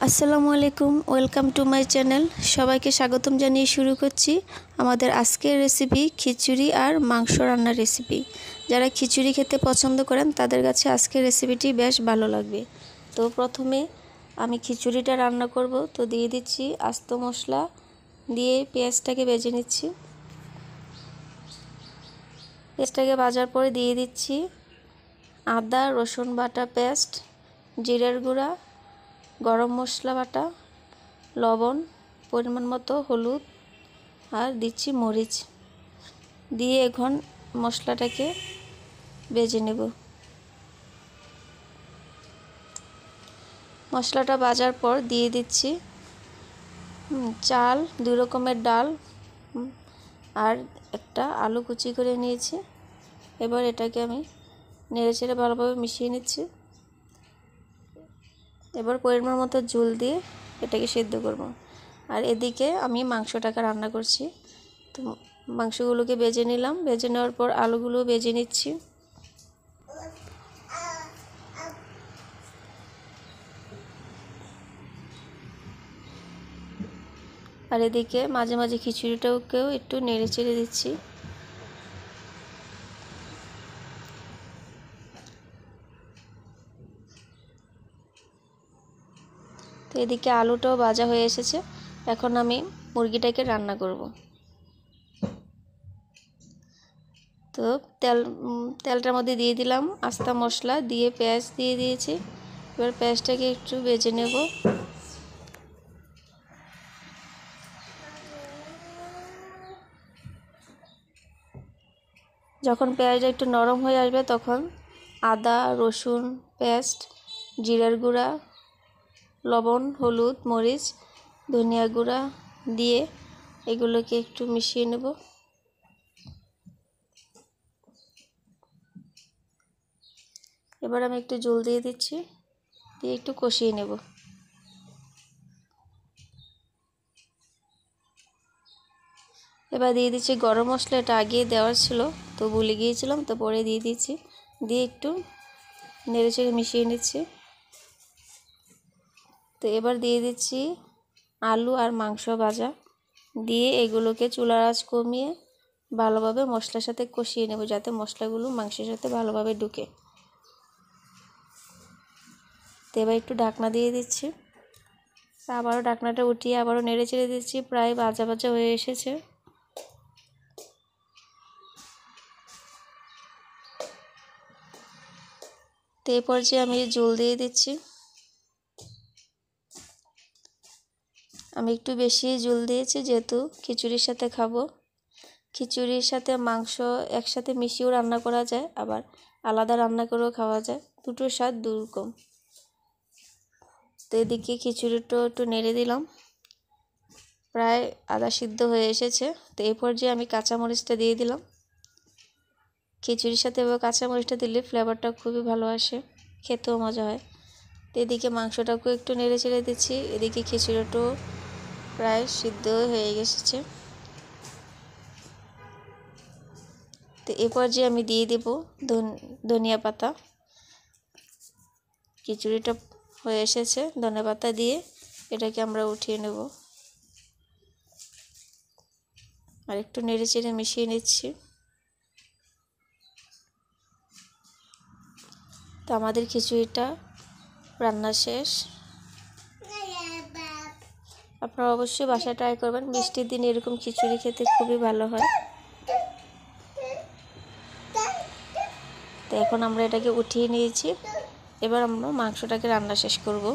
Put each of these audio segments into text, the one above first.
আসসালামু আলাইকুম, welcome to my channel. সবাইকে স্বাগতম জানিয়ে শুরু করছি আমাদের আজকের রেসিপি খিচুড়ি আর মাংস রান্নার রেসিপি। যারা খিচুড়ি খেতে পছন্দ করেন তাদের কাছে আজকের রেসিপিটি বেশ ভালো লাগবে। তো প্রথমে আমি খিচুড়িটা রান্না করব, তো দিয়ে দিচ্ছি আস্ত মশলা, দিয়ে পেঁয়াজটাকে ভেজে নিচ্ছি। পেঁয়াজটাকে ভাজার পরে দিয়ে দিচ্ছি আদা রসুন বাটা পেস্ট, জিরার গুঁড়া, গরম মশলা বাটা, লবণ, পরিমাণ মতো হলুদ আর দিচ্ছি মরিচ, দিয়ে এখন মশলাটাকে ভেজে নেব। মশলাটা ভাজার পর দিয়ে দিচ্ছি চাল, 2 রকমের ডাল আর একটা আলু কুচি করে নিয়েছি। এবার এটাকে আমি নেড়েচেড়ে ভালোভাবে মিশিয়ে নিচ্ছি। এবার পরিমাণ মতো ঝোল দিয়ে এটাকে সিদ্ধ করব। আর এদিকে আমি মাংসটাকে রান্না করছি। তো মাংসগুলোকে ভেজে নিলাম, ভেজে নেওয়ার পর আলুগুলো ভেজে নিচ্ছি। আর এদিকে মাঝে মাঝে খিচুড়িটাকেও একটু নেড়ে চেড়ে দিচ্ছি। তো এদিকে আলুটাও ভাজা হয়ে এসেছে। এখন আমি মুরগিটাকে রান্না করব। তো তেলটার মধ্যে দিয়ে দিলাম আস্তা মশলা, দিয়ে পেঁয়াজ দিয়ে দিয়েছি। এবার পেঁয়াজটাকে একটু ভেজে নেব। যখন পেঁয়াজটা একটু নরম হয়ে আসবে তখন আদা রসুন পেস্ট, জিরার গুঁড়া, লবণ, হলুদ, মরিচ, ধনিয়া গুঁড়া দিয়ে এগুলোকে একটু মিশিয়ে নেব। এবার আমি একটু জল দিয়ে দিচ্ছি, দিয়ে একটু কষিয়ে নেব। এবার দিয়ে দিচ্ছি গরম মশলা, এটা আগে দেওয়ার ছিল তো ভুলে গিয়েছিলাম, তো পরে দিয়ে দিচ্ছি, দিয়ে একটু নেড়েচেড়ে মিশিয়ে নিচ্ছি। তো এবার দিয়ে দিচ্ছি আলু আর মাংস ভাজা, দিয়ে এগুলোকে চুলার আঁচ কমিয়ে ভালোভাবে মশলার সাথে কষিয়ে নেব, যাতে মশলাগুলো মাংসের সাথে ভালোভাবে ঢুকে। তো এবার একটু ঢাকনা দিয়ে দিচ্ছি, আবারও ঢাকনাটা উঠিয়ে আবারও নেড়ে চেড়ে দিচ্ছি। প্রায় ভাজা ভাজা হয়ে এসেছে। তো এই পর্যায়ে আমি জল দিয়ে দিচ্ছি। আমি একটু বেশি জল দিয়েছি যেহেতু খিচুড়ির সাথে খাবো। খিচুড়ির সাথে মাংস একসাথে মিশিয়েও রান্না করা যায়, আবার আলাদা রান্না করেও খাওয়া যায়, দুটোর স্বাদ দুরকম। তো এদিকে খিচুড়িটা একটু নেড়ে দিলাম, প্রায় আধা সিদ্ধ হয়ে এসেছে। তো এই পর্যায়ে আমি কাঁচামরিচটা দিয়ে দিলাম। খিচুড়ির সাথে কাঁচামরিচটা দিলে ফ্লেভারটা খুবই ভালো আসে, খেতেও মজা হয়। তো এদিকে মাংসটাকেও একটু নেড়ে চেড়ে দিচ্ছি। এদিকে খিচুড়িটাও প্রায় সিদ্ধ হয়ে গেছে। তো এই পর্যায়ে আমি দিয়ে দেব ধনিয়া পাতা। খিচুড়িটা হয়ে এসেছে, ধনিয়া পাতা দিয়ে এটাকে আমরা উঠিয়ে নেব আর একটু নেড়ে চেড়ে মিশিয়ে নিচ্ছি। তো আমাদের খিচুড়িটা রান্না শেষ। আপনারা অবশ্যই বাসায় ট্রাই করবেন, বৃষ্টির দিনে এরকম খিচুড়ি খেতে খুবই ভালো হয়। তো এখন আমরা এটাকে উঠিয়ে নিয়েছি, এবার আমরা মাংসটাকে রান্না শেষ করব।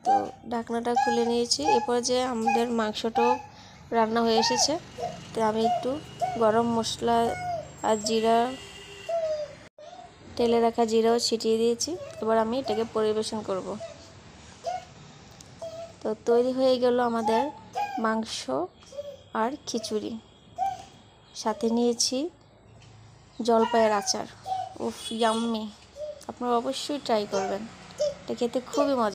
তো ঢাকনাটা খুলে নিয়েছি। এরপর যে আমাদের মাংসটাও রান্না হয়ে এসেছে, তো আমি একটু গরম মশলা আর জিরা, তেলে রাখা জিরাও ছিটিয়ে দিয়েছি। এবার আমি এটাকে পরিবেশন করব। তো তৈরি হয়ে গেল আমাদের মাংস আর খিচুড়ি, সাথে নিয়েছি জলপাইয়ের আচার। উফ ইয়াম্মি! আপনারা অবশ্যই ট্রাই করবেন, এটা খেতে খুবই মজা।